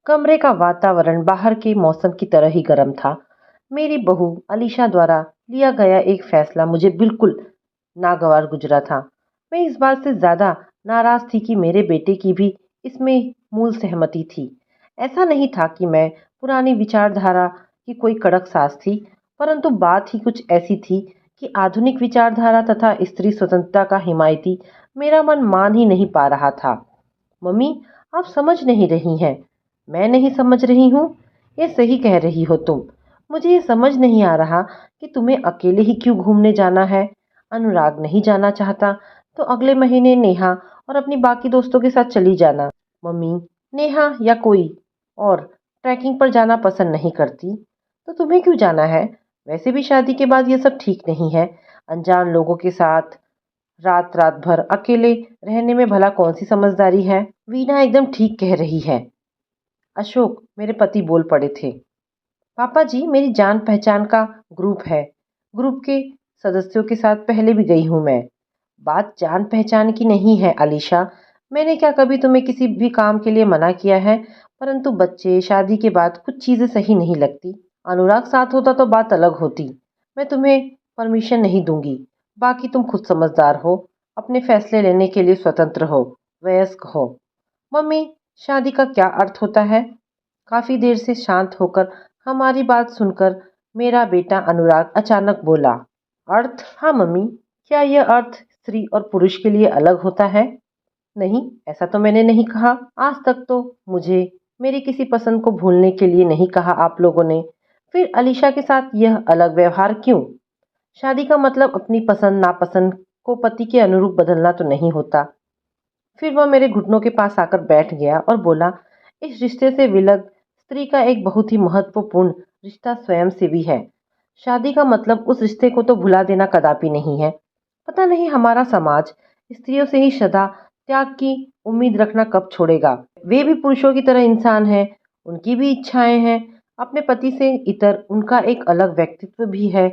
कमरे का वातावरण बाहर के मौसम की तरह ही गर्म था। मेरी बहू अलीशा द्वारा लिया गया एक फैसला मुझे बिल्कुल नागवार गुजरा था। मैं इस बात से ज़्यादा नाराज़ थी कि मेरे बेटे की भी इसमें मूल सहमति थी। ऐसा नहीं था कि मैं पुरानी विचारधारा की कोई कड़क सास थी, परंतु बात ही कुछ ऐसी थी कि आधुनिक विचारधारा तथा स्त्री स्वतंत्रता का हिमायती मेरा मन मान ही नहीं पा रहा था। मम्मी, आप समझ नहीं रही हैं। मैं नहीं समझ रही हूँ, ये सही कह रही हो तुम। मुझे ये समझ नहीं आ रहा कि तुम्हें अकेले ही क्यों घूमने जाना है। अनुराग नहीं जाना चाहता तो अगले महीने नेहा और अपनी बाकी दोस्तों के साथ चली जाना। मम्मी, नेहा या कोई और ट्रैकिंग पर जाना पसंद नहीं करती तो तुम्हें क्यों जाना है? वैसे भी शादी के बाद ये सब ठीक नहीं है। अनजान लोगों के साथ रात रात भर अकेले रहने में भला कौन सी समझदारी है। वीना एकदम ठीक कह रही है। अशोक, मेरे पति बोल पड़े थे। पापा जी, मेरी जान पहचान का ग्रुप है। ग्रुप के सदस्यों के साथ पहले भी गई हूँ मैं। बात जान पहचान की नहीं है अलीशा। मैंने क्या कभी तुम्हें किसी भी काम के लिए मना किया है? परंतु बच्चे, शादी के बाद कुछ चीज़ें सही नहीं लगती। अनुराग साथ होता तो बात अलग होती। मैं तुम्हें परमिशन नहीं दूंगी। बाकी तुम खुद समझदार हो, अपने फैसले लेने के लिए स्वतंत्र हो, वयस्क हो। मम्मी, शादी का क्या अर्थ होता है? काफी देर से शांत होकर हमारी बात सुनकर मेरा बेटा अनुराग अचानक बोला। अर्थ? हाँ मम्मी। क्या यह अर्थ स्त्री और पुरुष के लिए अलग होता है? नहीं, ऐसा तो मैंने नहीं कहा। आज तक तो मुझे मेरी किसी पसंद को भूलने के लिए नहीं कहा आप लोगों ने। फिर अलीशा के साथ यह अलग व्यवहार क्यों? शादी का मतलब अपनी पसंद नापसंद को पति के अनुरूप बदलना तो नहीं होता। फिर वह मेरे घुटनों के पास आकर बैठ गया और बोला, इस रिश्ते से विलग स्त्री का एक बहुत ही महत्वपूर्ण रिश्ता स्वयं से भी है। शादी का मतलब उस रिश्ते को तो भुला देना कदापि नहीं है। पता नहीं हमारा समाज स्त्रियों से ही सदा त्याग की उम्मीद रखना कब छोड़ेगा। वे भी पुरुषों की तरह इंसान हैं, उनकी भी इच्छाएं हैं। अपने पति से इतर उनका एक अलग व्यक्तित्व भी है।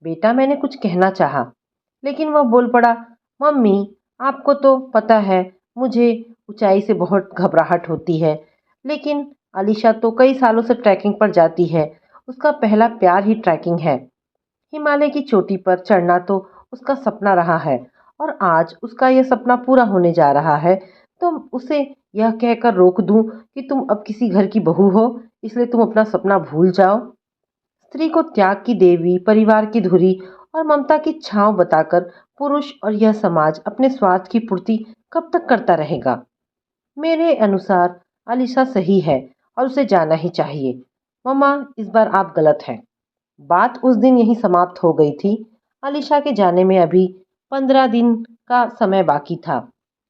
बेटा, मैंने कुछ कहना चाहा, लेकिन वह बोल पड़ा, मम्मी, आपको तो पता है मुझे ऊंचाई से बहुत घबराहट होती है। लेकिन अलीशा तो कई सालों से ट्रैकिंग पर जाती है। उसका पहला प्यार ही ट्रैकिंग है। हिमालय की चोटी पर चढ़ना तो उसका सपना रहा है और आज उसका यह सपना पूरा होने जा रहा है। तो उसे यह कहकर रोक दूं कि तुम अब किसी घर की बहू हो, इसलिए तुम अपना सपना भूल जाओ? स्त्री को त्याग की देवी, परिवार की धुरी और ममता की छांव बताकर पुरुष और यह समाज अपने स्वार्थ की पूर्ति कब तक करता रहेगा? मेरे अनुसार अलीशा सही है और उसे जाना ही चाहिए। मम्मा, इस बार आप गलत हैं। बात उस दिन यहीं समाप्त हो गई थी। अलीशा के जाने में अभी 15 दिन का समय बाकी था।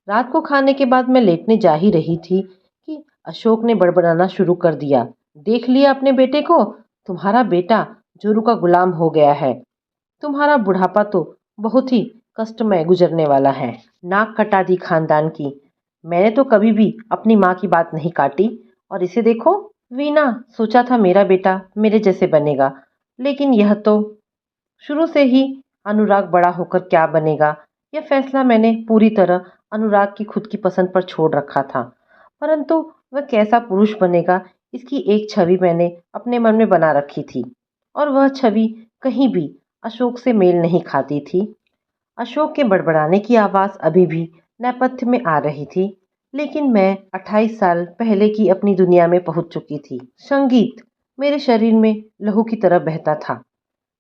रात को खाने के बाद मैं लेटने जा ही रही थी कि अशोक ने बड़बड़ाना शुरू कर दिया। देख लिया अपने बेटे को? तुम्हारा बेटा जोरू का गुलाम हो गया है। तुम्हारा बुढ़ापा तो बहुत ही कष्टमय गुजरने वाला है। नाक कटा दी खानदान की। मैंने तो कभी भी अपनी माँ की बात नहीं काटी और इसे देखो। वीना, सोचा था मेरा बेटा मेरे जैसे बनेगा, लेकिन यह तो शुरू से ही अनुराग बड़ा होकर क्या बनेगा, यह फैसला मैंने पूरी तरह अनुराग की खुद की पसंद पर छोड़ रखा था। परंतु वह कैसा पुरुष बनेगा, इसकी एक छवि मैंने अपने मन में बना रखी थी और वह छवि कहीं भी अशोक से मेल नहीं खाती थी। अशोक के बड़बड़ाने की आवाज़ अभी भी नेपथ्य में आ रही थी, लेकिन मैं 28 साल पहले की अपनी दुनिया में पहुंच चुकी थी। संगीत मेरे शरीर में लहू की तरह बहता था।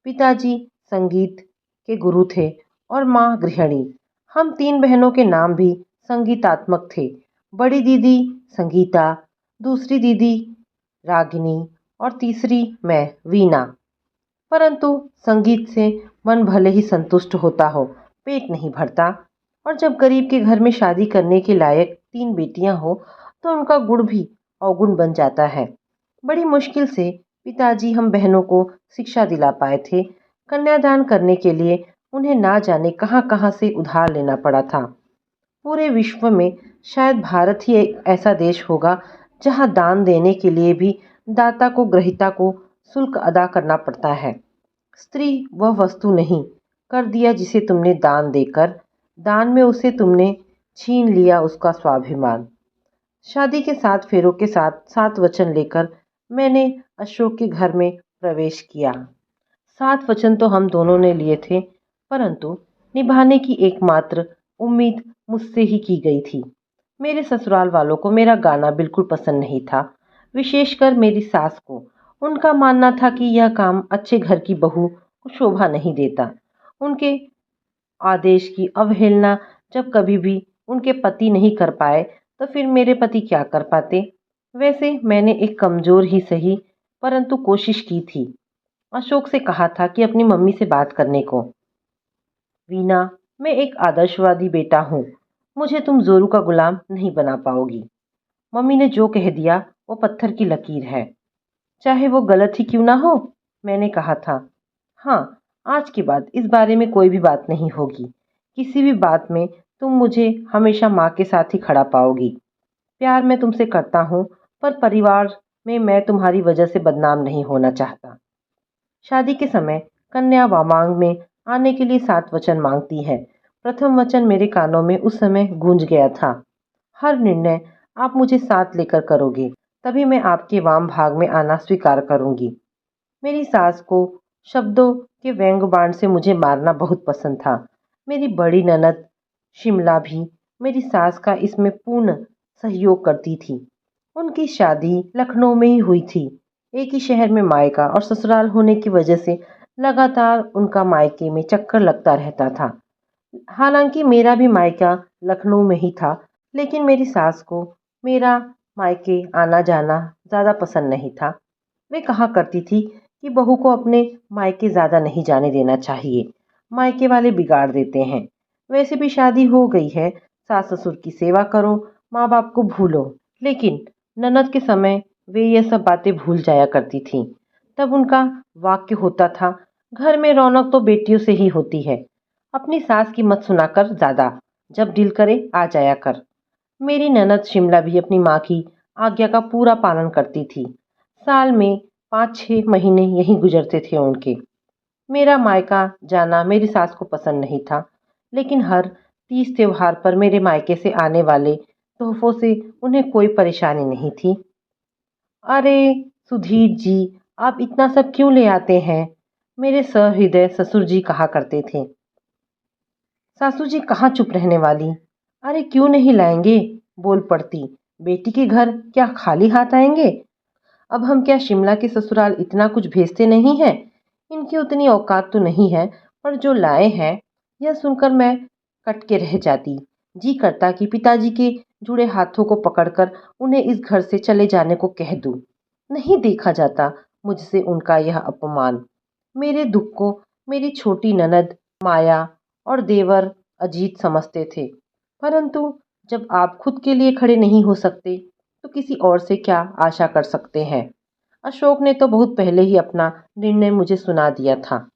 पिताजी संगीत के गुरु थे और माँ गृहिणी। हम तीन बहनों के नाम भी संगीतात्मक थे। बड़ी दीदी संगीता, दूसरी दीदी रागिनी और तीसरी मैं वीणा। परंतु संगीत से मन भले ही संतुष्ट होता हो, पेट नहीं भरता। और जब गरीब के घर में शादी करने के लायक तीन बेटियां हो तो उनका गुण भी अवगुण बन जाता है। बड़ी मुश्किल से पिताजी हम बहनों को शिक्षा दिला पाए थे। कन्यादान करने के लिए उन्हें ना जाने कहां कहां से उधार लेना पड़ा था। पूरे विश्व में शायद भारत ही एक ऐसा देश होगा जहां दान देने के लिए भी दाता को ग्रहिता को शुल्क अदा करना पड़ता है। स्त्री वह वस्तु नहीं कर दिया जिसे तुमने दान देकर, दान में उसे तुमने छीन लिया उसका स्वाभिमान। शादी के 7 फेरों के साथ 7 वचन लेकर मैंने अशोक के घर में प्रवेश किया। 7 वचन तो हम दोनों ने लिए थे, परंतु निभाने की एकमात्र उम्मीद मुझसे ही की गई थी। मेरे ससुराल वालों को मेरा गाना बिल्कुल पसंद नहीं था, विशेषकर मेरी सास को। उनका मानना था कि यह काम अच्छे घर की बहू को शोभा नहीं देता। उनके आदेश की अवहेलना जब कभी भी उनके पति नहीं कर पाए, तो फिर मेरे पति क्या कर पाते। वैसे मैंने एक कमज़ोर ही सही, परंतु कोशिश की थी। अशोक से कहा था कि अपनी मम्मी से बात करने को। वीना, मैं एक आदर्शवादी बेटा हूँ, मुझे तुम जोरू का गुलाम नहीं बना पाओगी। मम्मी ने जो कह दिया वो पत्थर की लकीर है, चाहे वो गलत ही क्यों ना हो। मैंने कहा था, हाँ, आज के बाद इस बारे में कोई भी बात नहीं होगी। किसी भी बात में तुम मुझे हमेशा माँ के साथ ही खड़ा पाओगी। प्यार मैं तुमसे करता हूँ, पर परिवार में मैं तुम्हारी वजह से बदनाम नहीं होना चाहता। शादी के समय कन्या वामांग में आने के लिए 7 वचन मांगती है। प्रथम वचन मेरे कानों में उस समय गूंज गया था। हर निर्णय आप मुझे साथ लेकर करोगे, तभी मैं आपके वाम भाग में आना स्वीकार करूंगी। मेरी सास को शब्दों के व्यंग बाण से मुझे मारना बहुत पसंद था। मेरी बड़ी ननद शिमला भी मेरी सास का इसमें पूर्ण सहयोग करती थी। उनकी शादी लखनऊ में ही हुई थी। एक ही शहर में मायका और ससुराल होने की वजह से लगातार उनका मायके में चक्कर लगता रहता था। हालांकि मेरा भी मायका लखनऊ में ही था, लेकिन मेरी सास को मेरा मायके आना जाना ज़्यादा पसंद नहीं था। वे कहा करती थी कि बहू को अपने मायके ज़्यादा नहीं जाने देना चाहिए, मायके वाले बिगाड़ देते हैं। वैसे भी शादी हो गई है, सास ससुर की सेवा करो, माँ बाप को भूलो। लेकिन ननद के समय वे यह सब बातें भूल जाया करती थीं। तब उनका वाक्य होता था, घर में रौनक तो बेटियों से ही होती है। अपनी सास की मत सुना कर ज़्यादा, जब दिल करे आ जाया कर। मेरी ननद शिमला भी अपनी माँ की आज्ञा का पूरा पालन करती थी। साल में 5-6 महीने यहीं गुजरते थे उनके। मेरा मायका जाना मेरी सास को पसंद नहीं था, लेकिन हर तीज त्योहार पर मेरे मायके से आने वाले तोहफों से उन्हें कोई परेशानी नहीं थी। अरे सुधीर जी, आप इतना सब क्यों ले आते हैं? मेरे सहृदय ससुर जी कहा करते थे। सासू जी कहाँ चुप रहने वाली। अरे क्यों नहीं लाएंगे, बोल पड़ती। बेटी के घर क्या खाली हाथ आएंगे? अब हम क्या शिमला के ससुराल इतना कुछ भेजते नहीं हैं? इनकी उतनी औकात तो नहीं है, पर जो लाए हैं, यह सुनकर मैं कट के रह जाती। जी करता कि पिताजी के जुड़े हाथों को पकड़कर उन्हें इस घर से चले जाने को कह दूं। नहीं देखा जाता मुझसे उनका यह अपमान। मेरे दुख को मेरी छोटी ननद माया और देवर अजीत समझते थे, परंतु जब आप खुद के लिए खड़े नहीं हो सकते, तो किसी और से क्या आशा कर सकते हैं। अशोक ने तो बहुत पहले ही अपना निर्णय मुझे सुना दिया था।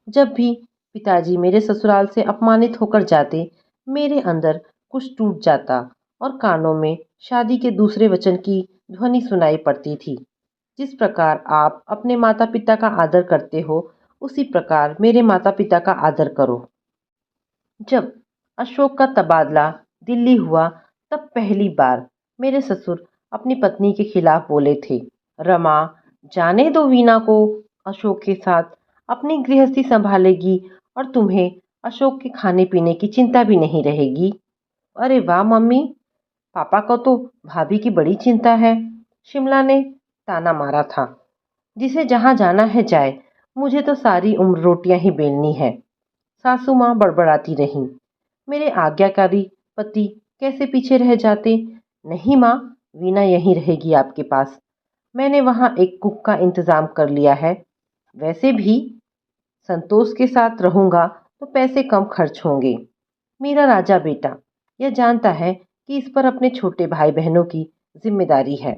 जब भी पिताजी मेरे ससुराल से अपमानित होकर जाते, मेरे अंदर कुछ टूट जाता और कानों में शादी के दूसरे वचन की ध्वनि सुनाई पड़ती थी। जिस प्रकार आप अपने माता पिता का आदर करते हो, उसी प्रकार मेरे माता पिता का आदर करो। जब अशोक का तबादला दिल्ली हुआ, तब पहली बार मेरे ससुर अपनी पत्नी के खिलाफ बोले थे। रमा, जाने दो वीना को, अशोक के साथ अपनी गृहस्थी संभालेगी और तुम्हें अशोक के खाने पीने की चिंता भी नहीं रहेगी। अरे वाह मम्मी, पापा को तो भाभी की बड़ी चिंता है। शिमला ने ताना मारा था। जिसे जहाँ जाना है जाए, मुझे तो सारी उम्र रोटियां ही बेलनी है। सासू माँ बड़बड़ाती रहीं। मेरे आज्ञाकारी पति कैसे पीछे रह जाते। नहीं माँ, वीना यहीं रहेगी आपके पास। मैंने वहाँ एक कुक का इंतजाम कर लिया है। वैसे भी संतोष के साथ रहूँगा तो पैसे कम खर्च होंगे। मेरा राजा बेटा यह जानता है कि इस पर अपने छोटे भाई बहनों की जिम्मेदारी है।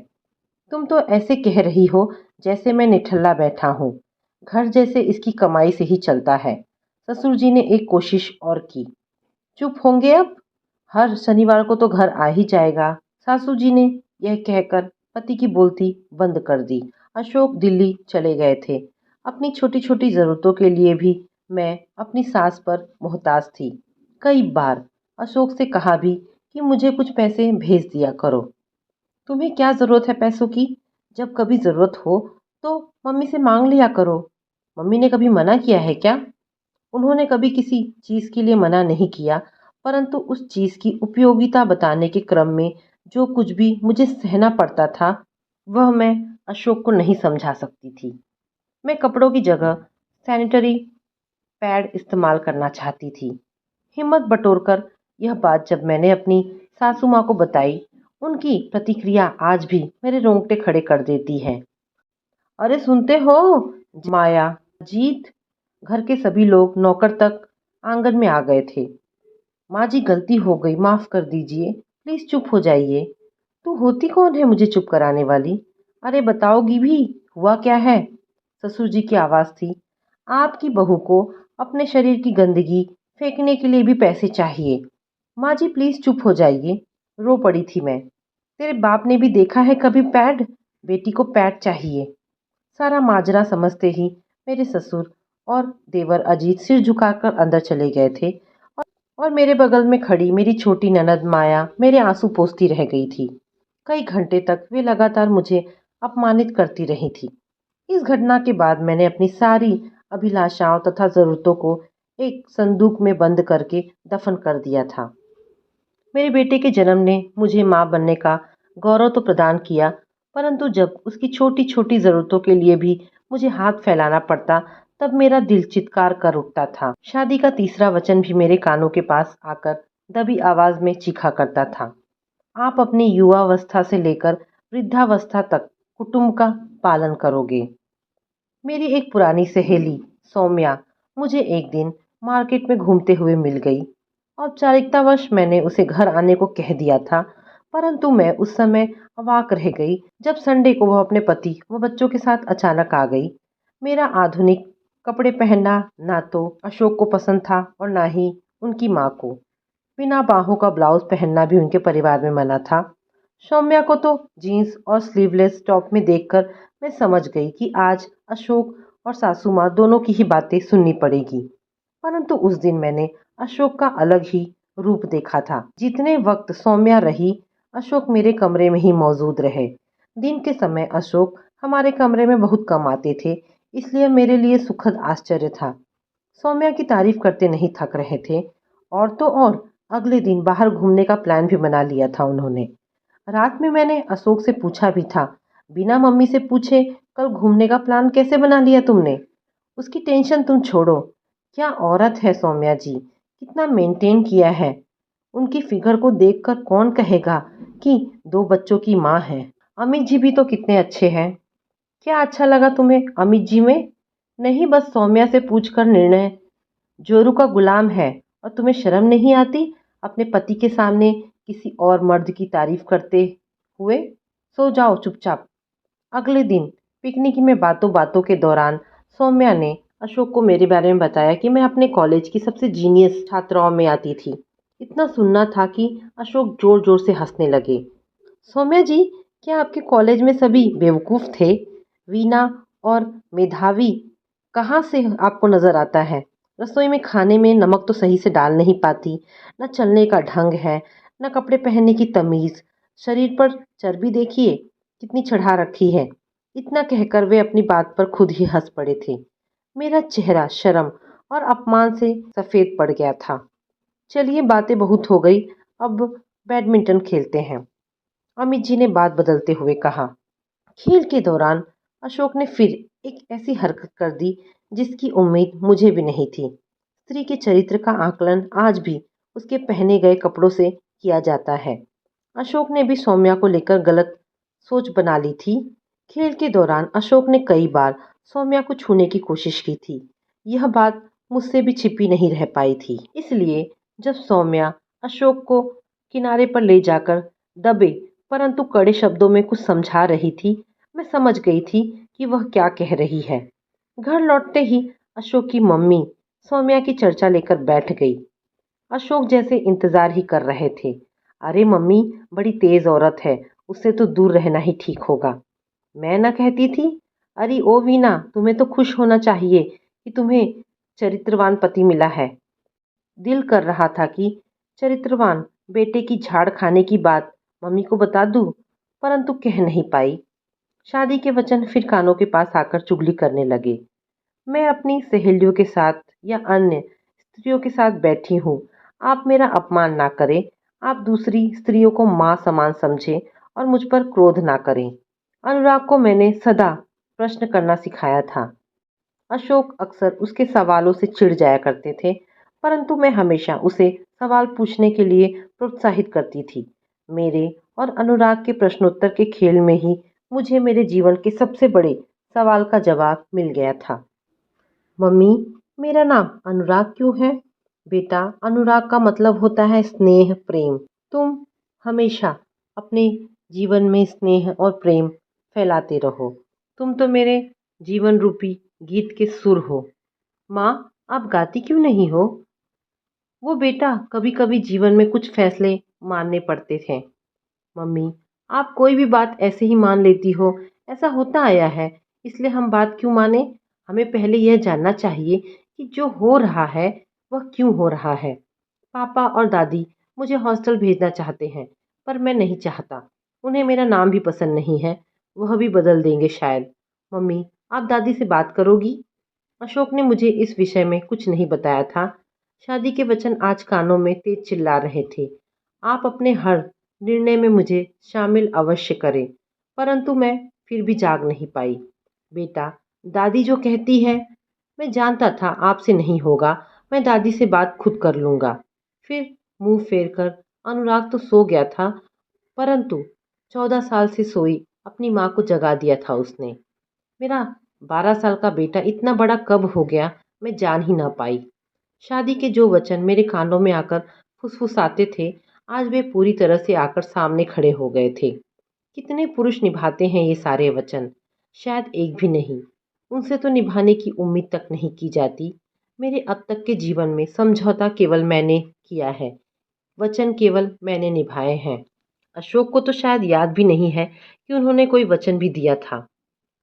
तुम तो ऐसे कह रही हो जैसे मैं निठल्ला बैठा हूँ। घर जैसे इसकी कमाई से ही चलता है। ससुर जी ने एक कोशिश और की। चुप होंगे अब? हर शनिवार को तो घर आ ही जाएगा। सासू जी ने यह कहकर पति की बोलती बंद कर दी। अशोक दिल्ली चले गए थे। अपनी छोटी छोटी ज़रूरतों के लिए भी मैं अपनी सास पर मोहताज थी। कई बार अशोक से कहा भी कि मुझे कुछ पैसे भेज दिया करो। तुम्हें क्या ज़रूरत है पैसों की? जब कभी ज़रूरत हो तो मम्मी से मांग लिया करो। मम्मी ने कभी मना किया है क्या? उन्होंने कभी किसी चीज़ के लिए मना नहीं किया, परंतु उस चीज़ की उपयोगिता बताने के क्रम में जो कुछ भी मुझे सहना पड़ता था, वह मैं अशोक को नहीं समझा सकती थी। मैं कपड़ों की जगह सैनिटरी पैड इस्तेमाल करना चाहती थी। हिम्मत बटोरकर यह बात जब मैंने अपनी सासू माँ को बताई, उनकी प्रतिक्रिया आज भी मेरे रोंगटे खड़े कर देती है। अरे सुनते हो? माया, जीत, घर के सभी लोग नौकर तक आंगन में आ गए थे। माँ जी गलती हो गई, माफ कर दीजिए, प्लीज चुप हो जाइए। तू होती कौन है मुझे चुप कराने वाली? अरे बताओगी भी, हुआ क्या है? ससुर जी की आवाज़ थी। आपकी बहू को अपने शरीर की गंदगी फेंकने के लिए भी पैसे चाहिए। माँ जी प्लीज़ चुप हो जाइए। रो पड़ी थी मैं। तेरे बाप ने भी देखा है कभी पैड? बेटी को पैड चाहिए। सारा माजरा समझते ही मेरे ससुर और देवर अजीत सिर झुकाकर अंदर चले गए थे और मेरे बगल में खड़ी मेरी छोटी ननद माया मेरे आंसू पोंछती रह गई थी। कई घंटे तक वे लगातार मुझे अपमानित करती रही थी। इस घटना के बाद मैंने अपनी सारी अभिलाषाओं तथा ज़रूरतों को एक संदूक में बंद करके दफन कर दिया था। मेरे बेटे के जन्म ने मुझे माँ बनने का गौरव तो प्रदान किया, परंतु जब उसकी छोटी छोटी ज़रूरतों के लिए भी मुझे हाथ फैलाना पड़ता, तब मेरा दिल चित्कार कर उठता था। शादी का तीसरा वचन भी मेरे कानों के पास आकर दबी आवाज़ में चीखा करता था, आप अपनी युवावस्था से लेकर वृद्धावस्था तक कुटुंब का पालन करोगे। मेरी एक पुरानी सहेली सौम्या मुझे एक दिन मार्केट में घूमते हुए मिल गई। औपचारिकतावश मैंने उसे घर आने को कह दिया था, परंतु मैं उस समय अवाक रह गई जब संडे को वह अपने पति व बच्चों के साथ अचानक आ गई। मेरा आधुनिक कपड़े पहनना ना तो अशोक को पसंद था और ना ही उनकी माँ को। बिना बाहों का ब्लाउज पहनना भी उनके परिवार में मना था। सौम्या को तो जीन्स और स्लीवलेस टॉप में देखकर मैं समझ गई कि आज अशोक और सासू माँ दोनों की ही बातें सुननी पड़ेगी। परंतु उस दिन मैंने अशोक का अलग ही रूप देखा था। जितने वक्त सौम्या रही, अशोक मेरे कमरे में ही मौजूद रहे। दिन के समय अशोक हमारे कमरे में बहुत कम आते थे, इसलिए मेरे लिए सुखद आश्चर्य था। सौम्या की तारीफ करते नहीं थक रहे थे। और तो और अगले दिन बाहर घूमने का प्लान भी बना लिया था उन्होंने। रात में मैंने अशोक से पूछा भी था, बिना मम्मी से पूछे कल घूमने का प्लान कैसे बना लिया तुमने? उसकी टेंशन तुम छोड़ो। क्या औरत है सौम्या जी, कितना मेंटेन किया है। उनकी फिगर को देखकर कौन कहेगा कि दो बच्चों की माँ है। अमित जी भी तो कितने अच्छे हैं। क्या अच्छा लगा तुम्हें अमित जी में? नहीं, बस सौम्या से पूछकर निर्णय। जोरू का गुलाम है और तुम्हें शर्म नहीं आती अपने पति के सामने किसी और मर्द की तारीफ करते हुए? सो जाओ चुपचाप। अगले दिन पिकनिक में बातों बातों के दौरान सौम्या ने अशोक को मेरे बारे में बताया कि मैं अपने कॉलेज की सबसे जीनियस छात्राओं में आती थी। इतना सुनना था कि अशोक जोर जोर से हंसने लगे। सौम्या जी, क्या आपके कॉलेज में सभी बेवकूफ़ थे? वीना और मेधावी कहाँ से आपको नज़र आता है? रसोई में खाने में नमक तो सही से डाल नहीं पाती, न चलने का ढंग है, न कपड़े पहनने की तमीज़। शरीर पर चर्बी देखिए कितनी चढ़ा रखी है। इतना कहकर वे अपनी बात पर खुद ही हंस पड़े थे। मेरा चेहरा शर्म और अपमान से सफ़ेद पड़ गया था। चलिए बातें बहुत हो गई, अब बैडमिंटन खेलते हैं, अमित जी ने बात बदलते हुए कहा। खेल के दौरान अशोक ने फिर एक ऐसी हरकत कर दी जिसकी उम्मीद मुझे भी नहीं थी। स्त्री के चरित्र का आकलन आज भी उसके पहने गए कपड़ों से किया जाता है। अशोक ने भी सौम्या को लेकर गलत सोच बना ली थी। खेल के दौरान अशोक ने कई बार सौम्या को छूने की कोशिश की थी। यह बात मुझसे भी छिपी नहीं रह पाई थी। इसलिए जब सौम्या अशोक को किनारे पर ले जाकर दबे परंतु कड़े शब्दों में कुछ समझा रही थी, मैं समझ गई थी कि वह क्या कह रही है। घर लौटते ही अशोक की मम्मी सौम्या की चर्चा लेकर बैठ गई। अशोक जैसे इंतजार ही कर रहे थे। अरे मम्मी, बड़ी तेज औरत है, उससे तो दूर रहना ही ठीक होगा। मैं ना कहती थी? अरे ओ वीना, तुम्हें तो खुश होना चाहिए कि तुम्हें चरित्रवान पति मिला है। दिल कर रहा था कि चरित्रवान बेटे की झाड़ खाने की बात मम्मी को बता दूं, परंतु कह नहीं पाई। शादी के वचन फिर कानों के पास आकर चुगली करने लगे। मैं अपनी सहेलियों के साथ या अन्य स्त्रियों के साथ बैठी हूँ। आप मेरा अपमान ना करें। आप दूसरी स्त्रियों को माँ समान समझें और मुझ पर क्रोध ना करें। अनुराग को मैंने सदा प्रश्न करना सिखाया था। अशोक अक्सर उसके सवालों से चिढ़ जाया करते थे, परंतु मैं हमेशा उसे सवाल पूछने के लिए प्रोत्साहित करती थी। मेरे और अनुराग के प्रश्नोत्तर के खेल में ही मुझे मेरे जीवन के सबसे बड़े सवाल का जवाब मिल गया था। मम्मी, मेरा नाम अनुराग क्यों है? बेटा, अनुराग का मतलब होता है स्नेह, प्रेम। तुम हमेशा अपने जीवन में स्नेह और प्रेम फैलाते रहो। तुम तो मेरे जीवन रूपी गीत के सुर हो। माँ, आप गाती क्यों नहीं हो? वो बेटा, कभी कभी जीवन में कुछ फैसले मानने पड़ते थे। मम्मी, आप कोई भी बात ऐसे ही मान लेती हो। ऐसा होता आया है, इसलिए हम बात क्यों माने? हमें पहले यह जानना चाहिए कि जो हो रहा है वह क्यों हो रहा है। पापा और दादी मुझे हॉस्टल भेजना चाहते हैं, पर मैं नहीं चाहता। उन्हें मेरा नाम भी पसंद नहीं है। वह भी बदल देंगे शायद। मम्मी, आप दादी से बात करोगी? अशोक ने मुझे इस विषय में कुछ नहीं बताया था। शादी के वचन आज कानों में तेज चिल्ला रहे थे। आप अपने हर निर्णय में मुझे शामिल अवश्य करें। परंतु मैं फिर भी जाग नहीं पाई। बेटा, दादी जो कहती है, मैं जानता था आपसे नहीं होगा। मैं दादी से बात खुद कर लूँगा। फिर मुंह फेर कर अनुराग तो सो गया था, परंतु 14 साल से सोई अपनी माँ को जगा दिया था उसने। मेरा 12 साल का बेटा इतना बड़ा कब हो गया, मैं जान ही ना पाई। शादी के जो वचन मेरे कानों में आकर फुसफुसाते थे, आज वे पूरी तरह से आकर सामने खड़े हो गए थे। कितने पुरुष निभाते हैं ये सारे वचन? शायद एक भी नहीं। उनसे तो निभाने की उम्मीद तक नहीं की जाती। मेरे अब तक के जीवन में समझौता केवल मैंने किया है, वचन केवल मैंने निभाए हैं। अशोक को तो शायद याद भी नहीं है कि उन्होंने कोई वचन भी दिया था।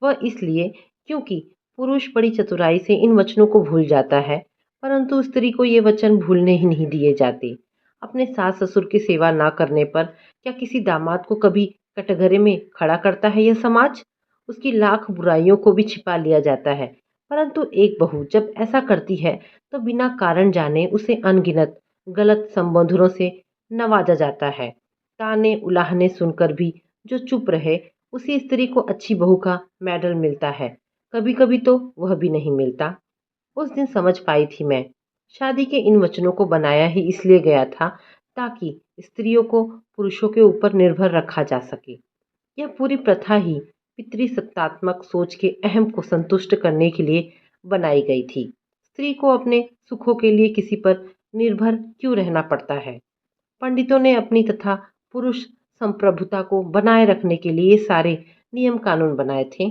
वह इसलिए क्योंकि पुरुष बड़ी चतुराई से इन वचनों को भूल जाता है, परंतु स्त्री को ये वचन भूलने ही नहीं दिए जाते। अपने सास ससुर की सेवा ना करने पर क्या किसी दामाद को कभी कटघरे में खड़ा करता है यह समाज? उसकी लाख बुराइयों को भी छिपा लिया जाता है, परंतु एक बहू जब ऐसा करती है तो बिना कारण जाने उसे अनगिनत गलत संबोधनों से नवाजा जाता है। ताने उलाहने सुनकर भी जो चुप रहे, उसी स्त्री को अच्छी बहू का मेडल मिलता है। कभी कभी तो वह भी नहीं मिलता। उस दिन समझ पाई थी मैं। शादी के इन वचनों को बनाया ही इसलिए गया था ताकि स्त्रियों को पुरुषों के ऊपर निर्भर रखा जा सके। यह पूरी प्रथा ही पितृसत्तात्मक सोच के अहम को संतुष्ट करने के लिए बनाई गई थी। स्त्री को अपने सुखों के लिए किसी पर निर्भर क्यों रहना पड़ता है? पंडितों ने अपनी तथा पुरुष संप्रभुता को बनाए रखने के लिए सारे नियम कानून बनाए थे।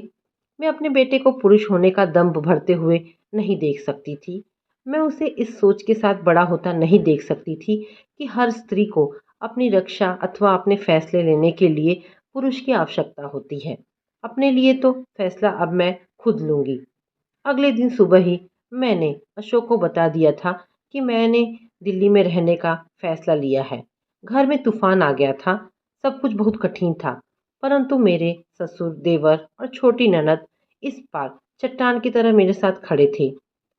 मैं अपने बेटे को पुरुष होने का दंभ भरते हुए नहीं देख सकती थी। मैं उसे इस सोच के साथ बड़ा होता नहीं देख सकती थी कि हर स्त्री को अपनी रक्षा अथवा अपने फैसले लेने के लिए पुरुष की आवश्यकता होती है। अपने लिए तो फैसला अब मैं खुद लूंगी। अगले दिन सुबह ही मैंने अशोक को बता दिया था कि मैंने दिल्ली में रहने का फैसला लिया है। घर में तूफान आ गया था। सब कुछ बहुत कठिन था, परंतु मेरे ससुर, देवर और छोटी ननद इस बार चट्टान की तरह मेरे साथ खड़े थे।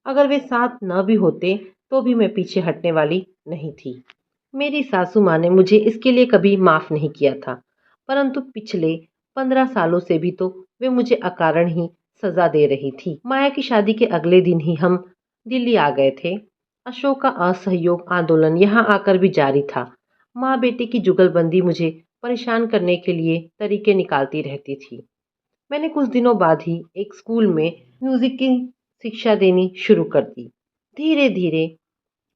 अगर वे साथ न भी होते तो भी मैं पीछे हटने वाली नहीं थी। मेरी सासू माँ ने मुझे इसके लिए कभी माफ नहीं किया था, परंतु पिछले 15 सालों से भी तो वे मुझे अकारण ही सजा दे रही थी। माया की शादी के अगले दिन ही हम दिल्ली आ गए थे। अशोक का असहयोग आंदोलन यहाँ आकर भी जारी था। माँ बेटे की जुगलबंदी मुझे परेशान करने के लिए तरीके निकालती रहती थी। मैंने कुछ दिनों बाद ही एक स्कूल में म्यूजिक की शिक्षा देनी शुरू कर दी। धीरे धीरे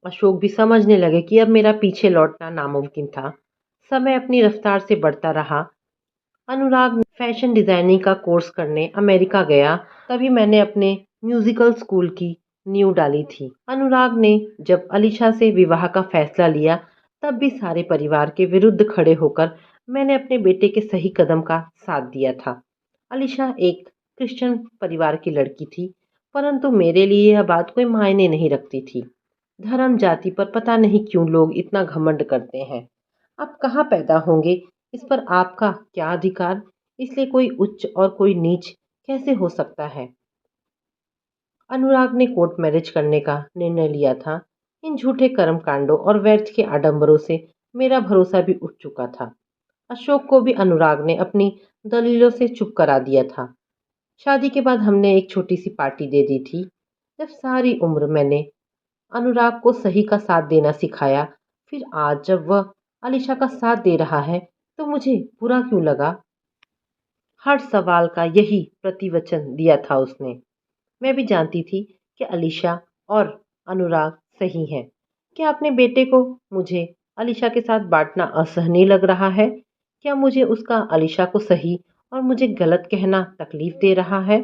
अशोक भी समझने लगे कि अब मेरा पीछे लौटना नामुमकिन था। समय अपनी रफ्तार से बढ़ता रहा। अनुराग फैशन डिजाइनिंग का कोर्स करने अमेरिका गया। तभी मैंने अपने म्यूजिकल स्कूल की नींव डाली थी। अनुराग ने जब अलीशा से विवाह का फैसला लिया, तब भी सारे परिवार के विरुद्ध खड़े होकर मैंने अपने बेटे के सही कदम का साथ दिया था। अलीशा एक क्रिश्चियन परिवार की लड़की थी, परंतु मेरे लिए यह बात कोई मायने नहीं रखती थी। धर्म जाति पर पता नहीं क्यों लोग इतना घमंड करते हैं। आप कहाँ पैदा होंगे इस पर आपका क्या अधिकार? इसलिए कोई उच्च और कोई नीच कैसे हो सकता है? अनुराग ने कोर्ट मैरिज करने का निर्णय लिया था। इन झूठे कर्म कांडों और व्यर्थ के आडंबरों से मेरा भरोसा भी उठ चुका था। अशोक को भी अनुराग ने अपनी दलीलों से चुप करा दिया था। शादी के बाद हमने एक छोटी सी पार्टी दे दी थी। जब सारी उम्र मैंने अनुराग को सही का साथ देना सिखाया, फिर आज जब वह अलीशा का साथ दे रहा है, तो मुझे बुरा क्यों लगा? हर सवाल का यही प्रतिवचन दिया था उसने। मैं भी जानती थी कि अलीशा और अनुराग सही हैं। क्या अपने बेटे को मुझे अलीशा के साथ बांटना असहनीय लग रहा है? क्या मुझे उसका अलीशा को सही और मुझे गलत कहना तकलीफ दे रहा है?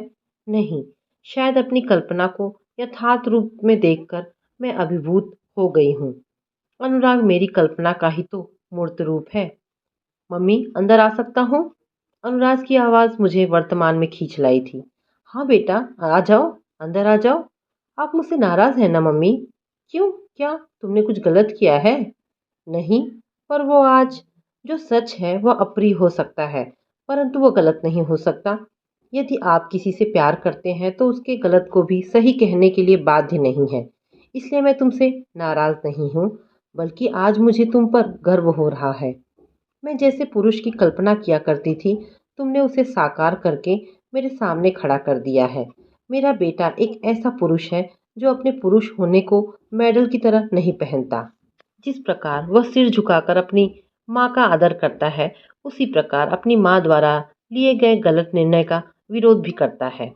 नहीं, शायद अपनी कल्पना को यथार्थ रूप में देखकर मैं अभिभूत हो गई हूँ। अनुराग मेरी कल्पना का ही तो मूर्त रूप है। मम्मी, अंदर आ सकता हूँ? अनुराग की आवाज़ मुझे वर्तमान में खींच लाई थी। हाँ बेटा, आ जाओ, अंदर आ जाओ। आप मुझसे नाराज़ हैं ना मम्मी? क्यों? क्या तुमने कुछ गलत किया है? नहीं, पर वो आज जो सच है वह अप्रिय हो सकता है, परंतु वो गलत नहीं हो सकता। यदि आप किसी से प्यार करते हैं तो उसके गलत को भी सही कहने के लिए बाध्य नहीं है। इसलिए मैं तुमसे नाराज़ नहीं हूँ, बल्कि आज मुझे तुम पर गर्व हो रहा है। मैं जैसे पुरुष की कल्पना किया करती थी, तुमने उसे साकार करके मेरे सामने खड़ा कर दिया है। मेरा बेटा एक ऐसा पुरुष है जो अपने पुरुष होने को मेडल की तरह नहीं पहनता। जिस प्रकार वह सिर झुकाकर अपनी माँ का आदर करता है, उसी प्रकार अपनी माँ द्वारा लिए गए गलत निर्णय का विरोध भी करता है।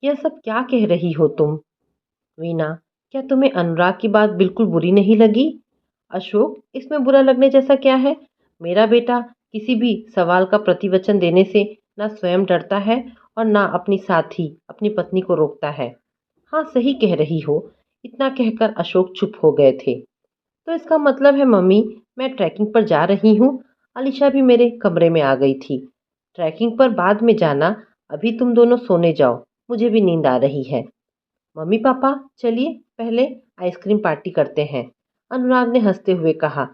यह सब क्या कह रही हो तुम? वीना, क्या तुम्हें अनुराग की बात बिल्कुल बुरी नहीं लगी? अशोक, इसमें बुरा लगने जैसा क्या है? मेरा बेटा किसी भी सवाल का प्रतिवचन देने से ना स्वयं डरता है और ना अपनी साथी अपनी पत्नी को रोकता है। हाँ, सही कह रही हो। इतना कहकर अशोक चुप हो गए थे। तो इसका मतलब है मम्मी, मैं ट्रैकिंग पर जा रही हूँ। अलीशा भी मेरे कमरे में आ गई थी। ट्रैकिंग पर बाद में जाना, अभी तुम दोनों सोने जाओ, मुझे भी नींद आ रही है। मम्मी पापा, चलिए पहले आइसक्रीम पार्टी करते हैं, अनुराग ने हंसते हुए कहा।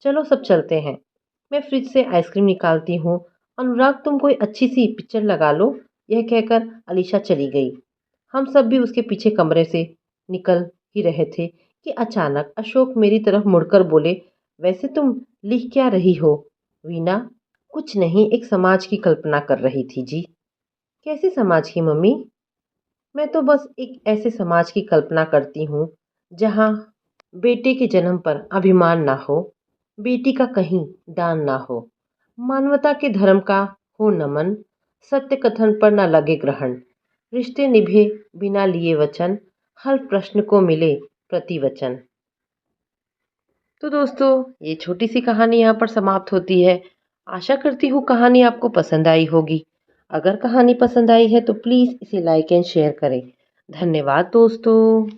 चलो सब चलते हैं। मैं फ्रिज से आइसक्रीम निकालती हूँ। अनुराग, तुम कोई अच्छी सी पिक्चर लगा लो। यह कहकर अलीशा चली गई। हम सब भी उसके पीछे कमरे से निकल ही रहे थे कि अचानक अशोक मेरी तरफ मुड़कर बोले, वैसे तुम लिख क्या रही हो वीना? कुछ नहीं, एक समाज की कल्पना कर रही थी जी। कैसे समाज की मम्मी? मैं तो बस एक ऐसे समाज की कल्पना करती हूँ जहाँ बेटे के जन्म पर अभिमान ना हो, बेटी का कहीं दान ना हो, मानवता के धर्म का हो नमन, सत्य कथन पर ना लगे ग्रहण, रिश्ते निभे बिना लिए वचन, हर प्रश्न को मिले प्रतिवचन। तो दोस्तों, ये छोटी सी कहानी यहाँ पर समाप्त होती है। आशा करती हूँ कहानी आपको पसंद आई होगी। अगर कहानी पसंद आई है तो प्लीज़ इसे लाइक एंड शेयर करें। धन्यवाद दोस्तों।